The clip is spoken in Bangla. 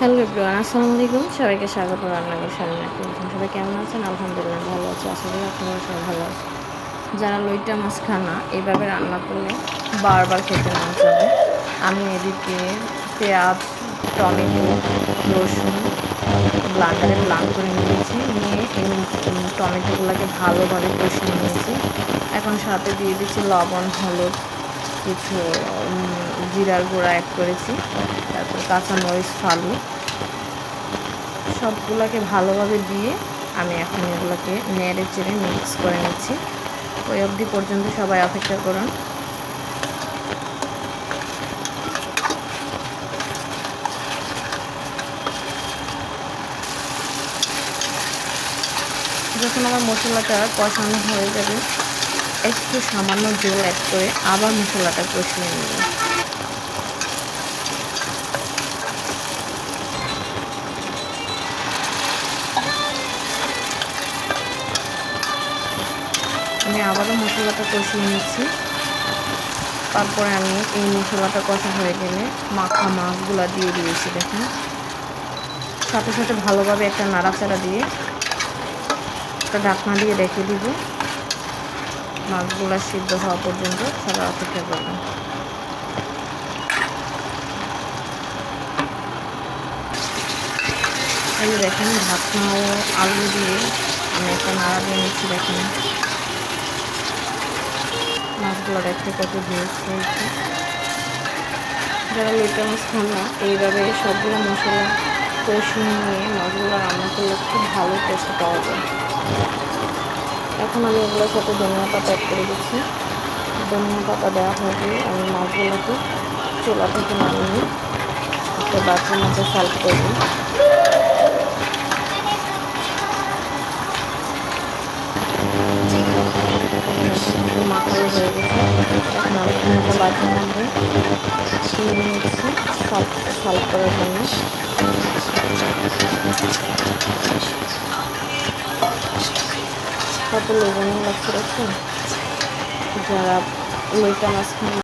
হ্যালো এভরিওয়ান, আসসালামু আলাইকুম। সবাইকে স্বাগত রান্নাঘর সামনে একটা নতুন। সবাই কেমন আছেন? আলহামদুলিল্লাহ ভালো আছি। আশা করি আপনারা সবাই ভালো আছেন। যারা লইট্টা মাছ খান না, এইভাবে রান্না করলে বারবার খেতে মন যাবে। আমি এদিকে পেঁয়াজ, টমেটো, রসুন ব্লান্ডারে ব্লান্ড করে নিয়েছি। নিয়ে এই টমেটোগুলোকে ভালোভাবে কষিয়ে নিয়েছি। এখন সাথে দিয়ে দিচ্ছি লবণ, হলুদ, কিছু জিরার গুঁড়া অ্যাড করেছি, তারপর কাঁচামরিচ ফালু, সবগুলোকে ভালোভাবে দিয়ে আমি এখন এগুলোকে নেড়ে চেড়ে মিক্স করে নিচ্ছি। ওই অবধি পর্যন্ত সবাই অপেক্ষা করুন। যখন আমার মশলাটা কষানো হয়ে যাবে, একটু সামান্য জল অ্যাড করে আবার মশলাটা কষিয়ে নেব। আমি আবারও মশলাটা কষিয়ে নিচ্ছি। তারপরে আমি এই মশলাটা কষা হয়ে গেলে মাখা মাছগুলো দিয়ে দিয়েছি। দেখুন, সাথে সাথে ভালোভাবে একটা নাড়াচাড়া দিয়ে একটা ঢাকনা দিয়ে রেখে দিব। মাছগুলো সিদ্ধ হওয়া পর্যন্ত সবাই অপেক্ষা করবেন। এই দেখেন, ঢাকনা ও আলু দিয়ে আমি একটা নাড়া দিয়ে নিচ্ছি। দেখেন মাছগুলো দেখতে কত ভেজ হয়েছে। যারা লইট্টা মাছ খান না, এইভাবে সবগুলো মশলা কষিয়ে নিয়ে মাছগুলো রান্না করলে খুব ভালো টেস্ট পাওয়া যায়। এখন আমি এগুলোর সাথে ধনিয়া পাতা অ্যাড করে দিচ্ছি। ধনিয়া পাতা দেওয়া হয়ে গেলে আমি মাছগুলোকে চুলা থেকে নামিয়ে একটা বাটির মধ্যে সার্ভ করব। মাখালো হয়ে গেছে। এখন আমি একটা বাটির মধ্যে নিয়ে নিচ্ছি সার্ভ করার জন্য। কত লোভনীয় লাগছে দেখুন। যারা লইট্টা মাছ খান